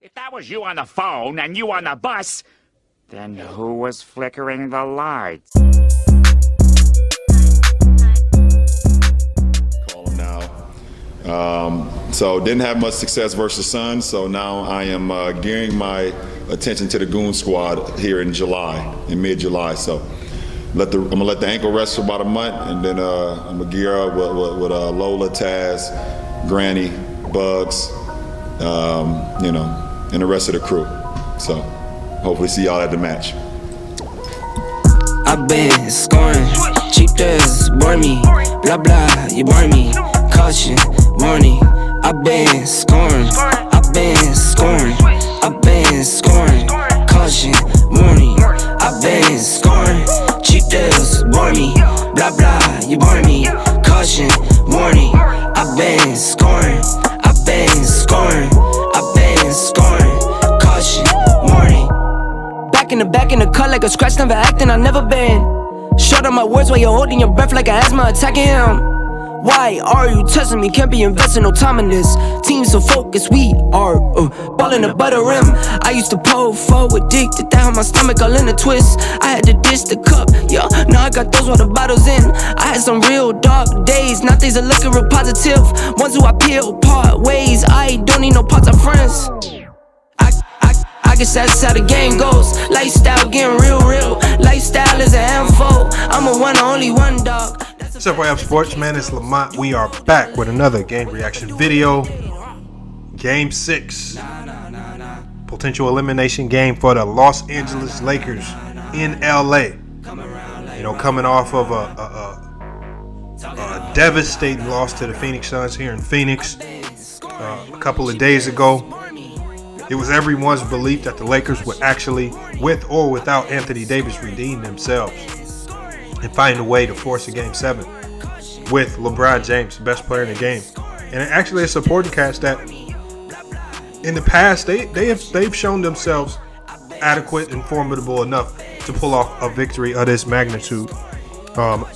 If that was you on the phone and you on the bus, then who was flickering the lights? Call him now. So didn't have much success versus Suns, so now I am gearing my attention to the Goon Squad here in mid-July. So I'm gonna let the ankle rest for about a month, and then I'm gonna gear up with Lola, Taz, Granny, Bugs, and the rest of the crew. So hopefully see y'all at the match. I've been scoring, cheap thrills, bore me, blah blah, you burn me, caution, warning. I've been scoring, I've been scoring, I've been scoring, caution, warning. I've been scoring, cheap thrills, bore me, blah blah, you burn me, caution, warning. I've been scoring, I've been scoring, I've been scoring, caution, warning. Back in the cut like a scratch, never acting, I never been. Short on my words while you're holding your breath like an asthma attacking him. Why are you testing me? Can't be investing no time in this. Team so focused, we are ballin' the butter rim. I used to pull forward, addicted down my stomach all in a twist. I had to dish the cup, yeah. Now I got those water bottles in. I had some real dark days, not days of looking real positive. Ones who I peel part ways. I don't need no parts of friends. I guess that's how the game goes. Lifestyle getting real. Lifestyle is a handful. I'm a one, only one dog. What's up, YF Sports, man? It's Lamont. We are back with another game reaction video. Game 6. Potential elimination game for the Los Angeles Lakers in LA. Coming off of a devastating loss to the Phoenix Suns here in Phoenix a couple of days ago. It was everyone's belief that the Lakers would actually, with or without Anthony Davis, redeem themselves and find a way to force a Game 7 with LeBron James, the best player in the game. And actually a supporting cast that in the past they've shown themselves adequate and formidable enough to pull off a victory of this magnitude.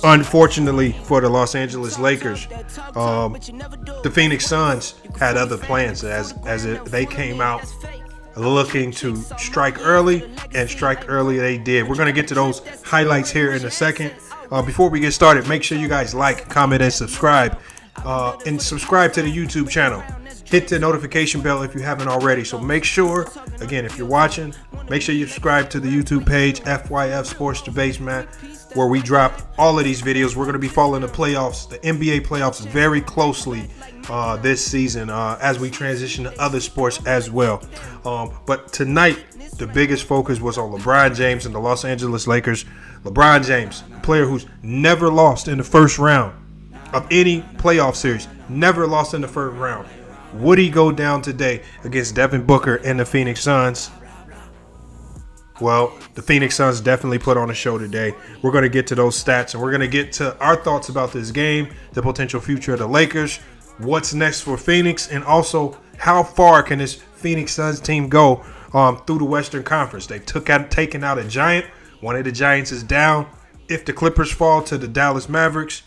Unfortunately for the Los Angeles Lakers, the Phoenix Suns had other plans as they came out looking to strike early, and strike early they did. We're going to get to those highlights here in a second. Before we get started, make sure you guys like, comment, and subscribe. And subscribe to the YouTube channel. Hit the notification bell if you haven't already. So make sure, again, if you're watching, make sure you subscribe to the YouTube page, FYF Sports Debates, man, where we drop all of these videos. We're going to be following the playoffs, the NBA playoffs, very closely this season as we transition to other sports as well. But tonight, the biggest focus was on LeBron James and the Los Angeles Lakers. LeBron James, a player who's never lost in the first round of any playoff series, never lost in the first round. Would he go down today against Devin Booker and the Phoenix Suns? Well, the Phoenix Suns definitely put on a show today. We're going to get to those stats, and we're going to get to our thoughts about this game, the potential future of the Lakers, what's next for Phoenix, and also how far can this Phoenix Suns team go through the Western Conference. They've taken out a giant. One of the giants is down. If the Clippers fall to the Dallas Mavericks,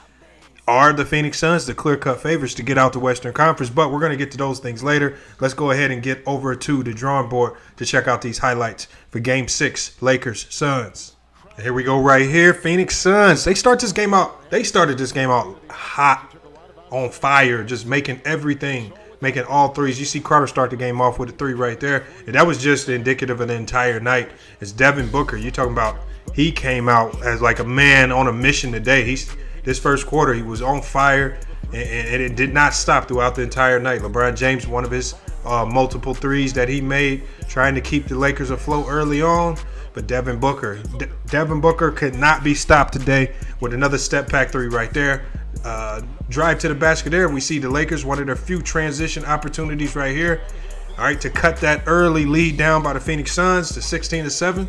are the Phoenix Suns the clear-cut favorites to get out the Western Conference? But we're going to get to those things later. Let's go ahead and get over to the drawing board to check out these highlights for Game 6, Lakers-Suns. Here we go right here. Phoenix Suns. They started this game out hot, on fire, just making everything, making all threes. You see Crowder start the game off with a three right there. And that was just indicative of the entire night. It's Devin Booker. You're talking about he came out as like a man on a mission today. This first quarter, he was on fire, and it did not stop throughout the entire night. LeBron James, one of his multiple threes that he made, trying to keep the Lakers afloat early on. But Devin Booker could not be stopped today with another step-back three right there. Drive to the basket there. We see the Lakers, one of their few transition opportunities right here. All right, to cut that early lead down by the Phoenix Suns to 16-7.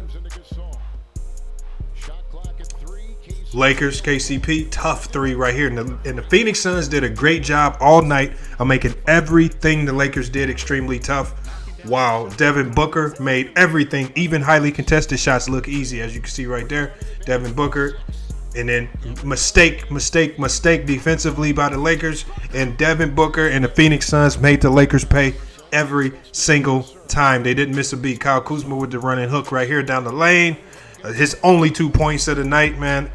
Lakers, KCP, tough three right here. And the Phoenix Suns did a great job all night of making everything the Lakers did extremely tough. Wow, Devin Booker made everything, even highly contested shots, look easy, as you can see right there. Devin Booker, and then mistake defensively by the Lakers. And Devin Booker and the Phoenix Suns made the Lakers pay every single time. They didn't miss a beat. Kyle Kuzma with the running hook right here down the lane. His only 2 points of the night, man.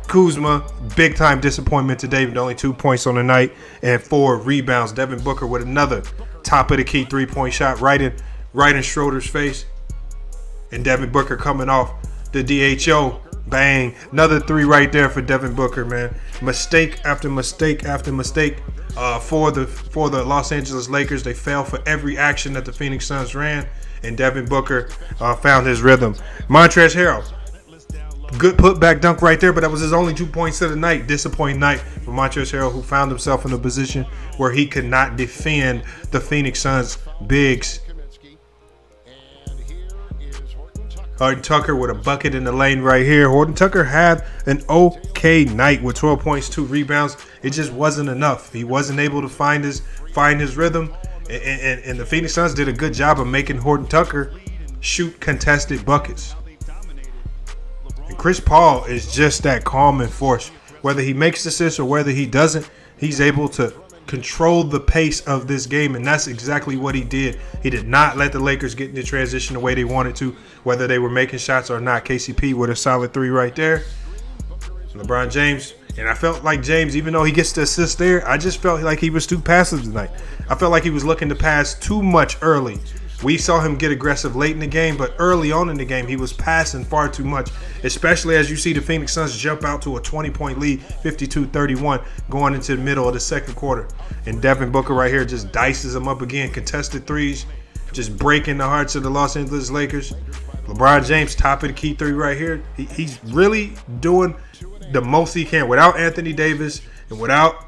Kuzma, big time disappointment to David. Only 2 points on the night and 4 rebounds. Devin Booker with another top of the key 3-point shot right in Schroeder's face. And Devin Booker coming off the DHO. Bang. Another 3 right there for Devin Booker, man. Mistake after mistake after mistake for the Los Angeles Lakers. They fell for every action that the Phoenix Suns ran. And Devin Booker found his rhythm. Montrezl Harrell. Good putback dunk right there, but that was his only 2 points of the night. Disappointing night for Montrezl Harrell, who found himself in a position where he could not defend the Phoenix Suns bigs. Horton Tucker with a bucket in the lane right here. Horton Tucker had an okay night with 12 points, 2 rebounds. It just wasn't enough. He wasn't able to find his rhythm, and the Phoenix Suns did a good job of making Horton Tucker shoot contested buckets. And Chris Paul is just that calming force. Whether he makes assists or whether he doesn't, he's able to control the pace of this game, and that's exactly what he did. He did not let the Lakers get into transition the way they wanted to, whether they were making shots or not. KCP with a solid 3 right there. LeBron James, and I felt like James, even though he gets the assist there, I just felt like he was too passive tonight. I felt like he was looking to pass too much early. We saw him get aggressive late in the game, but early on in the game, he was passing far too much, especially as you see the Phoenix Suns jump out to a 20-point lead, 52-31, going into the middle of the second quarter. And Devin Booker right here just dices them up again. Contested threes, just breaking the hearts of the Los Angeles Lakers. LeBron James, top of the key 3 right here. He's really doing the most he can without Anthony Davis and without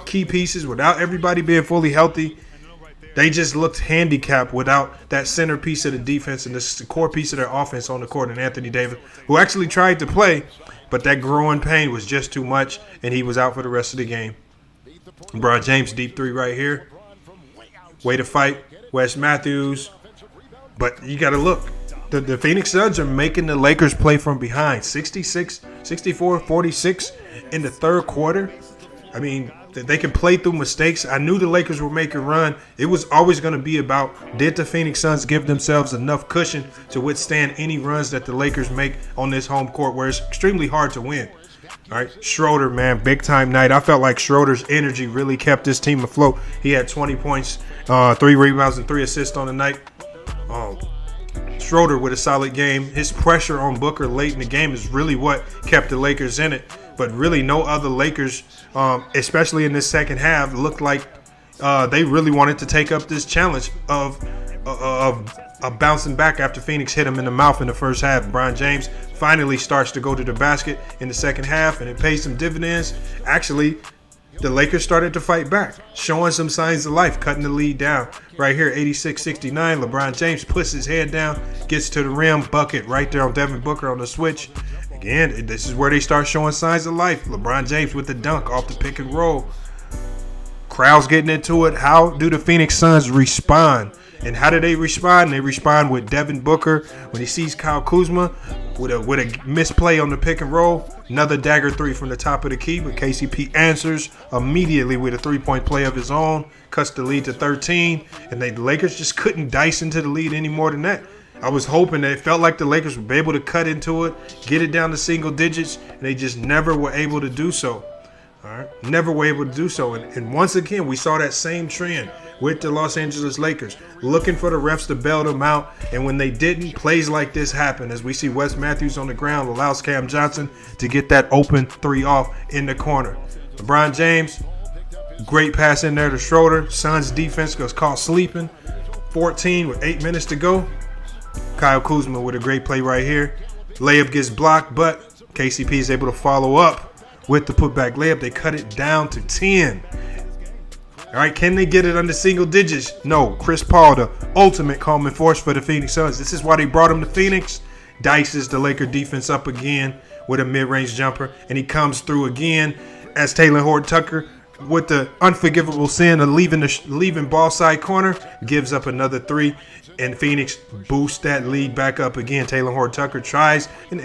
key pieces, without everybody being fully healthy. They just looked handicapped without that centerpiece of the defense and the core piece of their offense on the court, and Anthony Davis, who actually tried to play, but that growing pain was just too much, and he was out for the rest of the game. LeBron James, deep 3 right here. Way to fight, Wes Matthews. But you got to look. The Phoenix Suns are making the Lakers play from behind. 64-46 in the third quarter. I mean, they can play through mistakes. I knew the Lakers would make a run. It was always going to be about, did the Phoenix Suns give themselves enough cushion to withstand any runs that the Lakers make on this home court where it's extremely hard to win. All right, Schroeder, man, big time night. I felt like Schroeder's energy really kept this team afloat. He had 20 points, 3 rebounds, and 3 assists on the night. Schroeder with a solid game. His pressure on Booker late in the game is really what kept the Lakers in it. But really no other Lakers, especially in this second half, looked like they really wanted to take up this challenge of bouncing back after Phoenix hit him in the mouth in the first half. LeBron James finally starts to go to the basket in the second half, and it pays some dividends. Actually, the Lakers started to fight back, showing some signs of life, cutting the lead down. Right here, 86-69, LeBron James puts his head down, gets to the rim, bucket right there on Devin Booker on the switch. Again, this is where they start showing signs of life. LeBron James with the dunk off the pick and roll. Crowd's getting into it. How do the Phoenix Suns respond? And how do they respond? They respond with Devin Booker when he sees Kyle Kuzma with a misplay on the pick and roll. Another dagger 3 from the top of the key, but KCP answers immediately with a 3-point play of his own. Cuts the lead to 13, and the Lakers just couldn't dice into the lead any more than that. I was hoping that it felt like the Lakers would be able to cut into it, get it down to single digits, and they just never were able to do so. All right, never were able to do so. And once again, we saw that same trend with the Los Angeles Lakers, looking for the refs to bail them out. And when they didn't, plays like this happen. As we see Wes Matthews on the ground allows Cam Johnson to get that open 3 off in the corner. LeBron James, great pass in there to Schroeder. Suns defense was caught sleeping. 14 with 8 minutes to go. Kyle Kuzma with a great play right here. Layup gets blocked, but KCP is able to follow up with the putback layup. They cut it down to 10. All right, can they get it under single digits? No. Chris Paul, the ultimate calming force for the Phoenix Suns. This is why they brought him to Phoenix. Dices the Laker defense up again with a mid-range jumper, and he comes through again as Taylor Horton Tucker with the unforgivable sin of leaving ball side corner, gives up another 3, and Phoenix boosts that lead back up again. Taylor Horton Tucker tries, and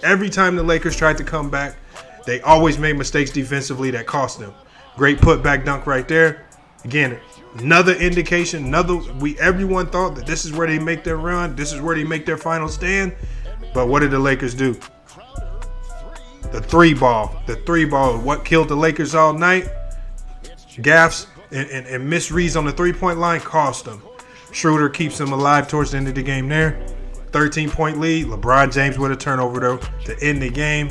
every time the Lakers tried to come back, they always made mistakes defensively that cost them. Great putback dunk right there. Again, Another indication, everyone thought that this is where they make their run, this is where they make their final stand. But what did the Lakers do? The three ball, what killed the Lakers all night? Gaffes and misreads on the 3-point line cost them. Schroeder keeps them alive towards the end of the game there. 13-point lead. LeBron James with a turnover though to end the game.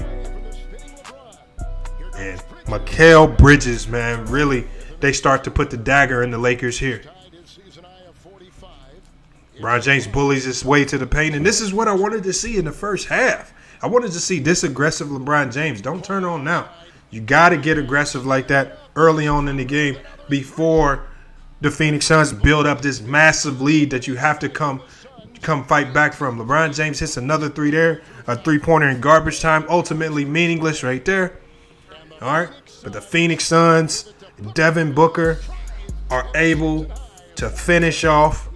And Mikal Bridges, man, really, they start to put the dagger in the Lakers here. LeBron James bullies his way to the paint, and this is what I wanted to see in the first half. I wanted to see this aggressive LeBron James. Don't turn on now. You got to get aggressive like that early on in the game before the Phoenix Suns build up this massive lead that you have to come fight back from. LeBron James hits another three there, a three-pointer in garbage time, ultimately meaningless right there. All right, but the Phoenix Suns, Devin Booker, are able to finish off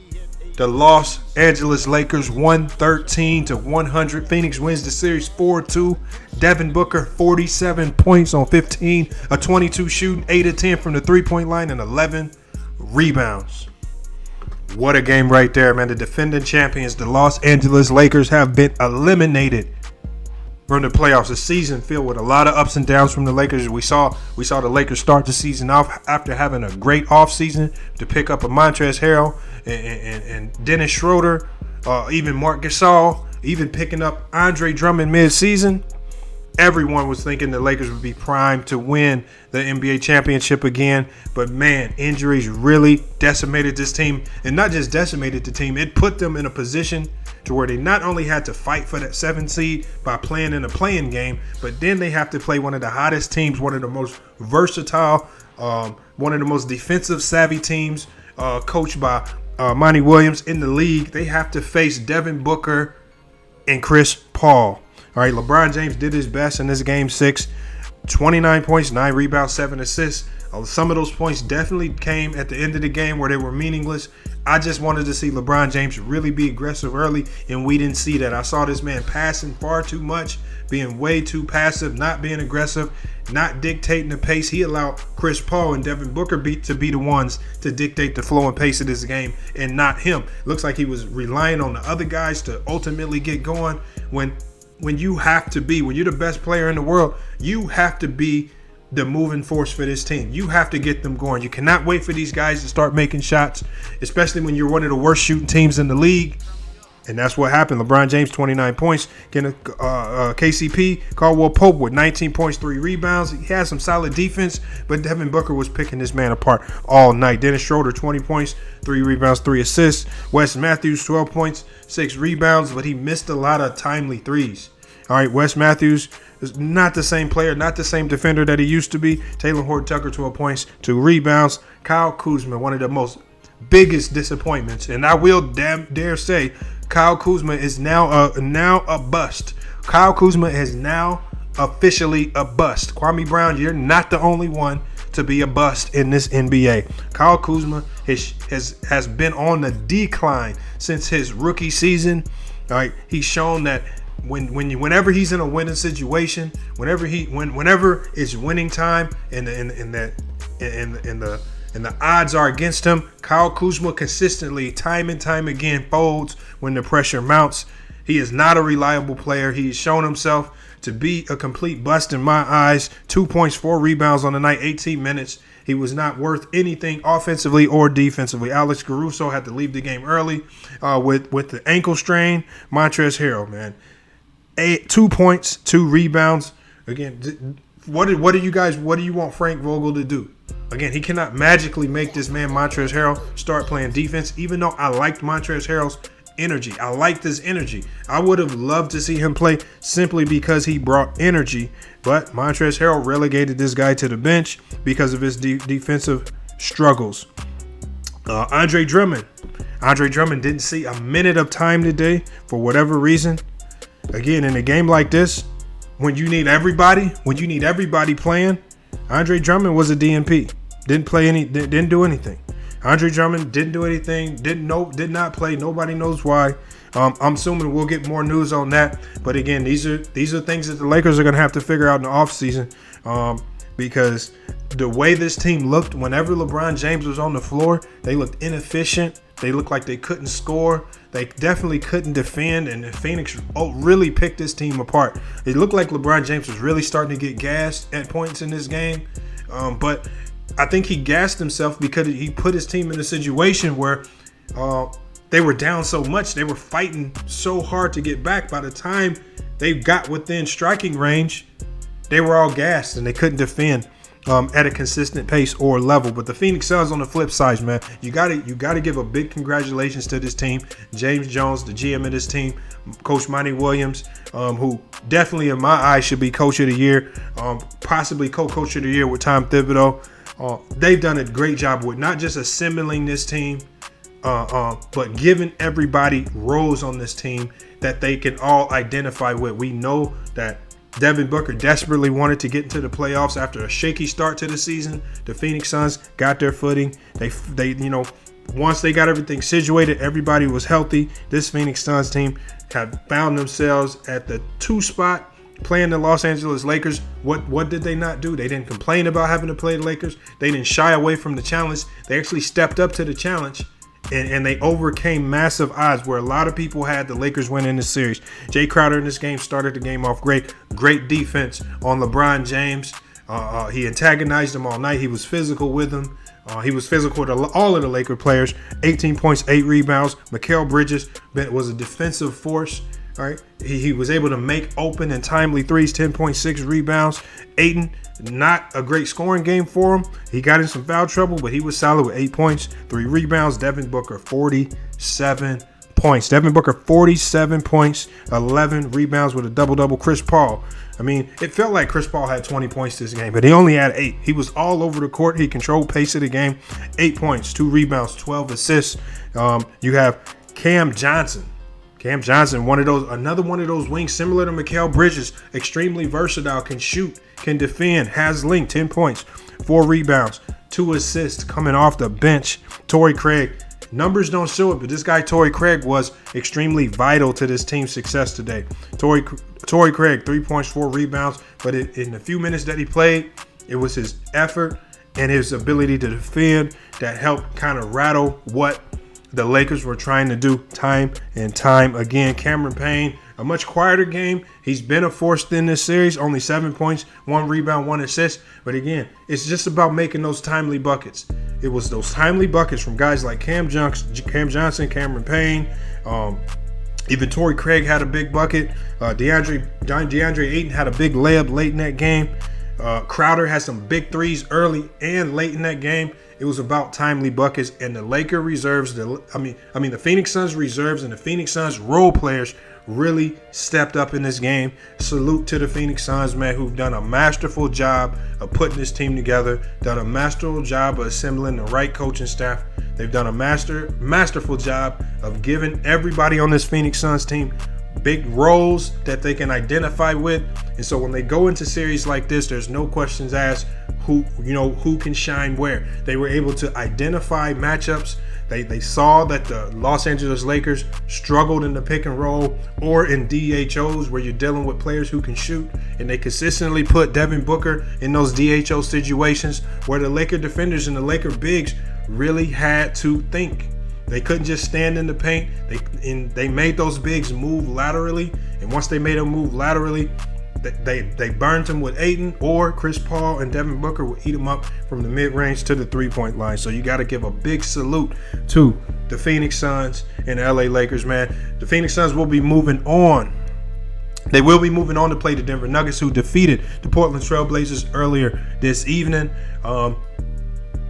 the Los Angeles Lakers 113-100. Phoenix wins the series 4-2. Devin Booker, 47 points on 15, a 22 shooting, 8 of 10 from the three-point line, and 11 rebounds. What a game right there, man. The defending champions, the Los Angeles Lakers, have been eliminated from the playoffs. A season filled with a lot of ups and downs from the Lakers. We saw the Lakers start the season off after having a great offseason to pick up a Montrezl Harrell and Dennis Schroeder, even Marc Gasol, even picking up Andre Drummond mid-season. Everyone was thinking the Lakers would be primed to win the NBA championship again. But, man, injuries really decimated this team. And not just decimated the team, it put them in a position to where they not only had to fight for that 7th seed by playing in a play-in game, but then they have to play one of the hottest teams, one of the most versatile, one of the most defensive-savvy teams, coached by Monty Williams in the league. They have to face Devin Booker and Chris Paul. All right, LeBron James did his best in this game 6. 29 points, 9 rebounds, 7 assists. Some of those points definitely came at the end of the game where they were meaningless. I just wanted to see LeBron James really be aggressive early, and we didn't see that. I saw this man passing far too much, being way too passive, not being aggressive, not dictating the pace. He allowed Chris Paul and Devin Booker to be the ones to dictate the flow and pace of this game, and not him. Looks like he was relying on the other guys to ultimately get going. When you have to be, when you're the best player in the world, you have to be the moving force for this team. You have to get them going. You cannot wait for these guys to start making shots, especially when you're one of the worst shooting teams in the league. And that's what happened. LeBron James, 29 points. KCP, Caldwell Pope with 19 points, 3 rebounds. He had some solid defense, but Devin Booker was picking this man apart all night. Dennis Schroeder, 20 points, 3 rebounds, 3 assists. Wes Matthews, 12 points, 6 rebounds, but he missed a lot of timely threes. All right, Wes Matthews is not the same player, not the same defender that he used to be. Taylor Horton-Tucker, 12 points, 2 rebounds. Kyle Kuzma, one of the most biggest disappointments, and I will dare say Kyle Kuzma is now a bust. Kyle Kuzma is now officially a bust. Kwame Brown, you're not the only one to be a bust in this NBA. Kyle Kuzma has been on the decline since his rookie season. All right, he's shown that whenever he's in a winning situation, whenever it's winning time, and the odds are against him, Kyle Kuzma consistently, time and time again, folds when the pressure mounts. He is not a reliable player. He has shown himself to be a complete bust in my eyes. 2 points, 4 rebounds on the night, 18 minutes. He was not worth anything offensively or defensively. Alex Caruso had to leave the game early with the ankle strain. Montrezl Harrell, man, 2 points, 2 rebounds. Again, what do you want Frank Vogel to do? Again, he cannot magically make this man Montrezl Harrell start playing defense, even though I liked Montrezl Harrell's energy. I liked his energy. I would have loved to see him play simply because he brought energy, but Montrezl Harrell relegated this guy to the bench because of his defensive struggles. Andre Drummond didn't see a minute of time today for whatever reason. Again, in a game like this, when you need everybody playing, Andre Drummond was a DNP. Didn't do anything. Andre Drummond didn't do anything. Did not play. Nobody knows why. I'm assuming we'll get more news on that. But again, these are things that the Lakers are going to have to figure out in the offseason, because the way this team looked whenever LeBron James was on the floor, they looked inefficient. They looked like they couldn't score. They definitely couldn't defend, and Phoenix really picked this team apart. It looked like LeBron James was really starting to get gassed at points in this game, but I think he gassed himself because he put his team in a situation where they were down so much. They were fighting so hard to get back. By the time they got within striking range, they were all gassed and they couldn't defend at a consistent pace or level. But the Phoenix Suns on the flip side, man, you gotta give a big congratulations to this team. James Jones, the GM of this team, Coach Monty Williams, who definitely in my eyes should be Coach of the Year, possibly co-coach of the year with Tom Thibodeau. They've done a great job with not just assembling this team, but giving everybody roles on this team that they can all identify with. We know that Devin Booker desperately wanted to get into the playoffs after a shaky start to the season. The Phoenix Suns got their footing. They once they got everything situated, everybody was healthy. This Phoenix Suns team have found themselves at the 2 spot playing the Los Angeles Lakers. What did they not do? They didn't complain about having to play the Lakers. They didn't shy away from the challenge. They actually stepped up to the challenge. And they overcame massive odds where a lot of people had the Lakers winning this series. Jay Crowder in this game started the game off great. Great defense on LeBron James. He antagonized him all night. He was physical with him. He was physical with all of the Laker players. 18 points, 8 rebounds. Mikal Bridges was a defensive force. All right, he was able to make open and timely threes, 10.6 rebounds. Ayton, not a great scoring game for him. He got in some foul trouble, but he was solid with 8 points, 3 rebounds. Devin Booker, 47 points. Devin Booker, 47 points, 11 rebounds with a double-double. Chris Paul, I mean, it felt like Chris Paul had 20 points this game, but he only had 8. He was all over the court. He controlled pace of the game. 8 points, 2 rebounds, 12 assists. You have Cam Johnson, another one of those wings similar to Mikal Bridges, extremely versatile, can shoot, can defend, has length, 10 points, 4 rebounds, 2 assists coming off the bench. Torrey Craig, numbers don't show it, but this guy Torrey Craig was extremely vital to this team's success today. Torrey Craig, 3 points, 4 rebounds, but in the few minutes that he played, it was his effort and his ability to defend that helped kind of rattle what the Lakers were trying to do time and time again. Cameron Payne, a much quieter game. He's been a force in this series, only 7 points, 1 rebound, 1 assist. But again, it's just about making those timely buckets. It was those timely buckets from guys like Cam Johnson, Cameron Payne. Even Torrey Craig had a big bucket. DeAndre Ayton had a big layup late in that game. Crowder had some big threes early and late in that game. It was about timely buckets, and the Laker reserves, the Phoenix Suns reserves and the Phoenix Suns role players really stepped up in this game. Salute to the Phoenix Suns, man, who've done a masterful job of putting this team together, done a masterful job of assembling the right coaching staff. They've done a masterful job of giving everybody on this Phoenix Suns team big roles that they can identify with. And so when they go into series like this, there's no questions asked who can shine where. They were able to identify matchups. They saw that the Los Angeles Lakers struggled in the pick and roll or in DHOs where you're dealing with players who can shoot, and they consistently put Devin Booker in those DHO situations where the Laker defenders and the Laker bigs really had to think. They couldn't just stand in the paint. They made those bigs move laterally, and once they made them move laterally, they burned them with Ayton, or Chris Paul and Devin Booker would eat them up from the mid-range to the three-point line. So you got to give a big salute to the Phoenix Suns and the LA Lakers, man. The Phoenix Suns will be moving on. They will be moving on to play the Denver Nuggets, who defeated the Portland Trail Blazers earlier this evening.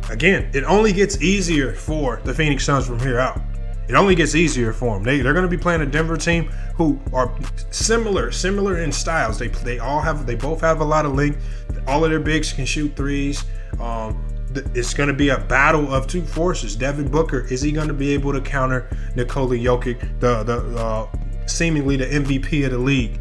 Again, it only gets easier for the Phoenix Suns from here out. It only gets easier for them. They're going to be playing a Denver team who are similar in styles. They both have a lot of length. All of their bigs can shoot threes. It's going to be a battle of two forces. Devin Booker, is he going to be able to counter Nikola Jokic, the seemingly the MVP of the league?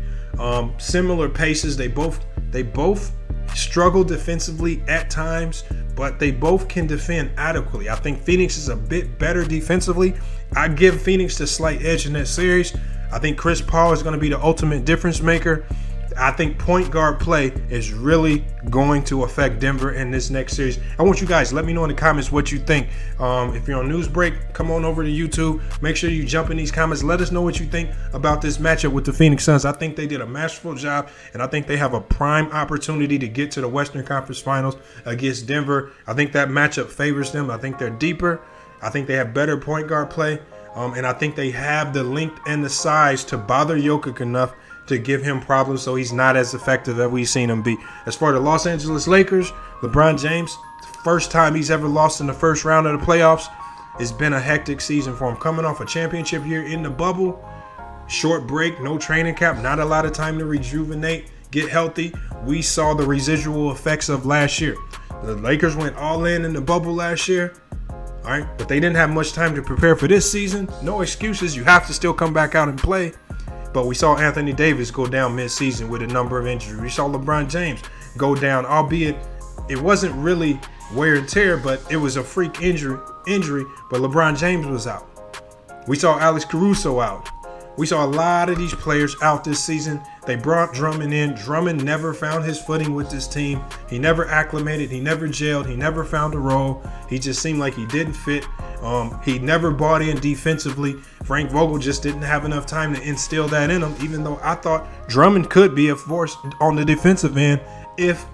Similar paces. They both struggle defensively at times, but they both can defend adequately. I think Phoenix is a bit better defensively. I give Phoenix the slight edge in that series. I think Chris Paul is going to be the ultimate difference maker. I think point guard play is really going to affect Denver in this next series. I want you guys, let me know in the comments what you think. If you're on Newsbreak, come on over to YouTube. Make sure you jump in these comments. Let us know what you think about this matchup with the Phoenix Suns. I think they did a masterful job, and I think they have a prime opportunity to get to the Western Conference Finals against Denver. I think that matchup favors them. I think they're deeper. I think they have better point guard play. And I think they have the length and the size to bother Jokic enough to give him problems so he's not as effective as we've seen him be. As for the Los Angeles Lakers, LeBron James, first time he's ever lost in the first round of the playoffs. It's been a hectic season for him. Coming off a championship year in the bubble, short break, no training camp, not a lot of time to rejuvenate, get healthy. We saw the residual effects of last year. The Lakers went all in the bubble last year. All right, but they didn't have much time to prepare for this season. No excuses. You have to still come back out and play. But we saw Anthony Davis go down mid-season with a number of injuries. We saw LeBron James go down, albeit it wasn't really wear and tear, but it was a freak injury. But LeBron James was out. We saw Alex Caruso out. We saw a lot of these players out this season. They brought Drummond in. Drummond never found his footing with this team. He never acclimated. He never gelled. He never found a role. He just seemed like he didn't fit. He never bought in defensively. Frank Vogel just didn't have enough time to instill that in him, even though I thought Drummond could be a force on the defensive end if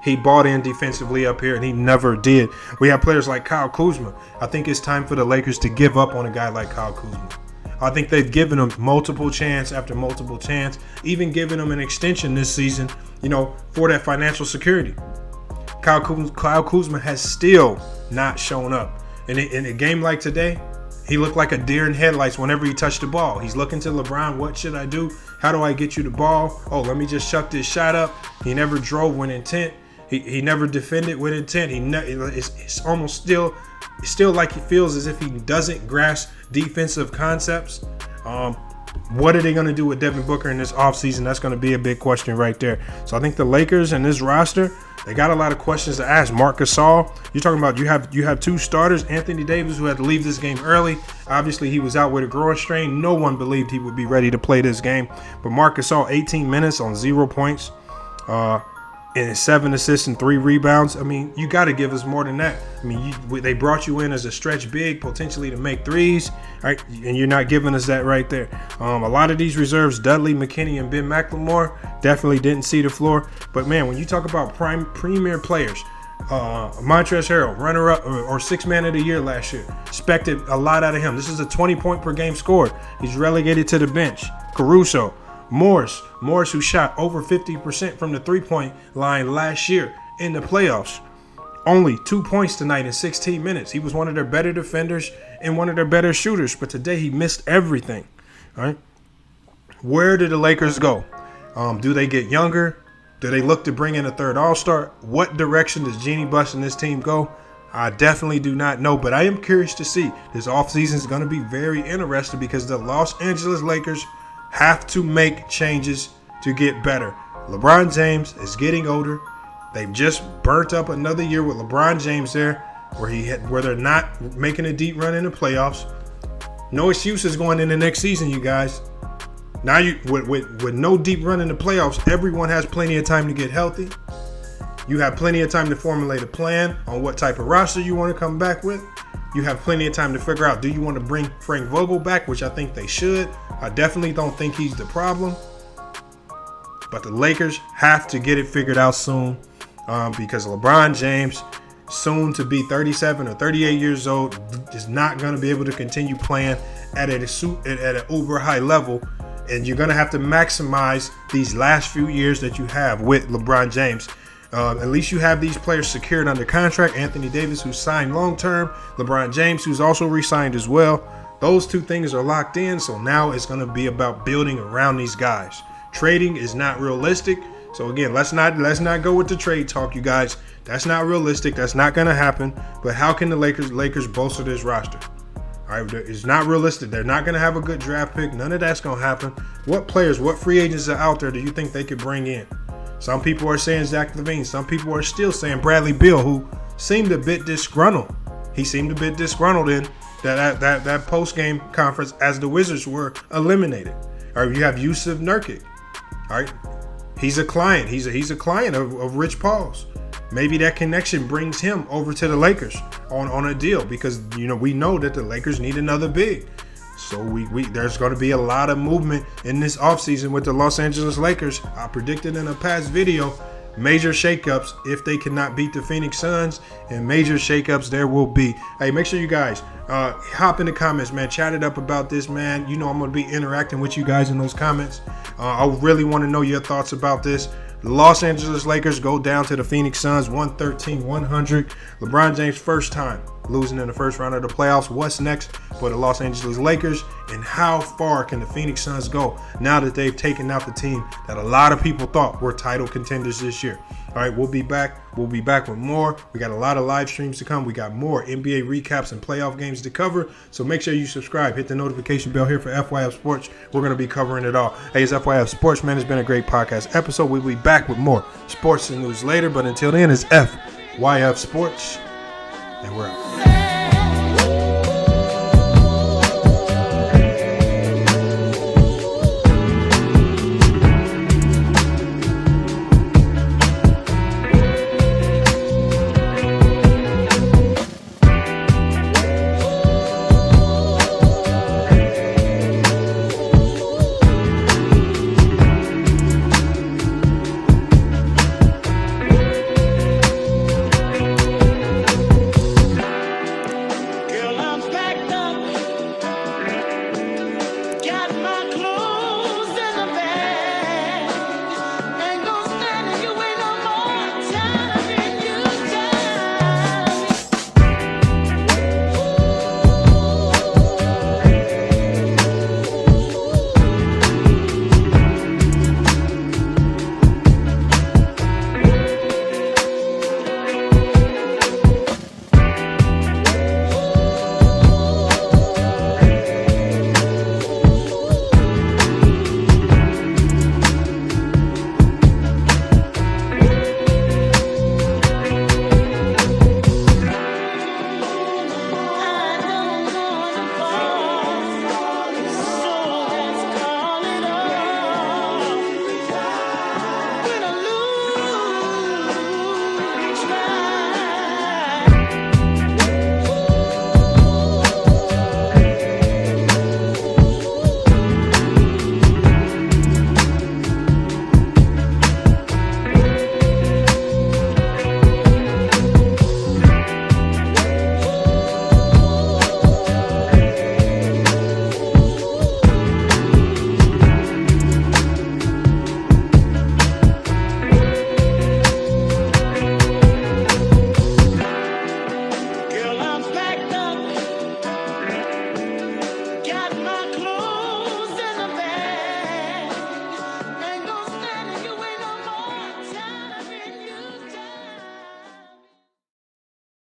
he bought in defensively up here, and he never did. We have players like Kyle Kuzma. I think it's time for the Lakers to give up on a guy like Kyle Kuzma. I think they've given him multiple chance after multiple chance, even giving him an extension this season, for that financial security. Kyle Kuzma has still not shown up. In a game like today, he looked like a deer in headlights whenever he touched the ball. He's looking to LeBron, what should I do? How do I get you the ball? Oh, let me just chuck this shot up. He never drove with intent. He never defended with intent. It's almost still like he feels as if he doesn't grasp defensive concepts. What are they going to do with Devin Booker in this offseason? That's going to be a big question right there. So I think the Lakers and this roster, they got a lot of questions to ask. Marc Gasol, you're talking about you have two starters. Anthony Davis, who had to leave this game early. Obviously, he was out with a growing strain. No one believed he would be ready to play this game. But Marc Gasol, 18 minutes on 0 points. And 7 assists and 3 rebounds. I mean, you got to give us more than that. I mean, they brought you in as a stretch big, potentially to make threes, right? And you're not giving us that right there. A lot of these reserves, Dudley, McKinney, and Ben McLemore, definitely didn't see the floor. But, man, when you talk about premier players, Montrezl Harrell, runner-up or 6th man of the year last year, expected a lot out of him. This is a 20-point per game scored. He's relegated to the bench. Caruso. Morris, who shot over 50% from the three-point line last year in the playoffs. Only 2 points tonight in 16 minutes. He was one of their better defenders and one of their better shooters, but today he missed everything. All right. Where do the Lakers go? Do they get younger? Do they look to bring in a third all-star? What direction does Jeanie Buss and this team go? I definitely do not know, but I am curious to see. This offseason is going to be very interesting because the Los Angeles Lakers have to make changes to get better. LeBron James is getting older. They've just burnt up another year with LeBron James there, where they're not making a deep run in the playoffs. No excuses going into next season, you guys. Now with no deep run in the playoffs, everyone has plenty of time to get healthy. You have plenty of time to formulate a plan on what type of roster you want to come back with. You have plenty of time to figure out, do you want to bring Frank Vogel back, which I think they should. I definitely don't think he's the problem. But the Lakers have to get it figured out soon because LeBron James, soon to be 37 or 38 years old, is not going to be able to continue playing at an uber high level. And you're going to have to maximize these last few years that you have with LeBron James. At least you have these players secured under contract. Anthony Davis, who's signed long-term. LeBron James, who's also re-signed as well. Those two things are locked in. So now it's going to be about building around these guys. Trading is not realistic. So again, let's not go with the trade talk, you guys. That's not realistic. That's not going to happen. But how can the Lakers bolster this roster? All right, it's not realistic. They're not going to have a good draft pick. None of that's going to happen. What players, what free agents are out there do you think they could bring in? Some people are saying Zach LaVine. Some people are still saying Bradley Beal, who seemed a bit disgruntled. He seemed a bit disgruntled in that post-game conference as the Wizards were eliminated. All right, you have Yusuf Nurkic. All right, He's a client. He's a client of Rich Paul's. Maybe that connection brings him over to the Lakers on a deal because, we know that the Lakers need another big. So there's going to be a lot of movement in this offseason with the Los Angeles Lakers. I predicted in a past video, major shakeups if they cannot beat the Phoenix Suns, and major shakeups there will be. Hey, make sure you guys hop in the comments, man. Chat it up about this, man. I'm going to be interacting with you guys in those comments. I really want to know your thoughts about this. The Los Angeles Lakers go down to the Phoenix Suns 113-100. LeBron James' first time losing in the first round of the playoffs. What's next for the Los Angeles Lakers, and how far can the Phoenix Suns go now that they've taken out the team that a lot of people thought were title contenders this year? All right, we'll be back. We'll be back with more. We got a lot of live streams to come. We got more NBA recaps and playoff games to cover. So make sure you subscribe. Hit the notification bell here for FYF Sports. We're going to be covering it all. Hey, it's FYF Sports, man. It's been a great podcast episode. We'll be back with more sports and news later. But until then, it's FYF Sports, and we're out.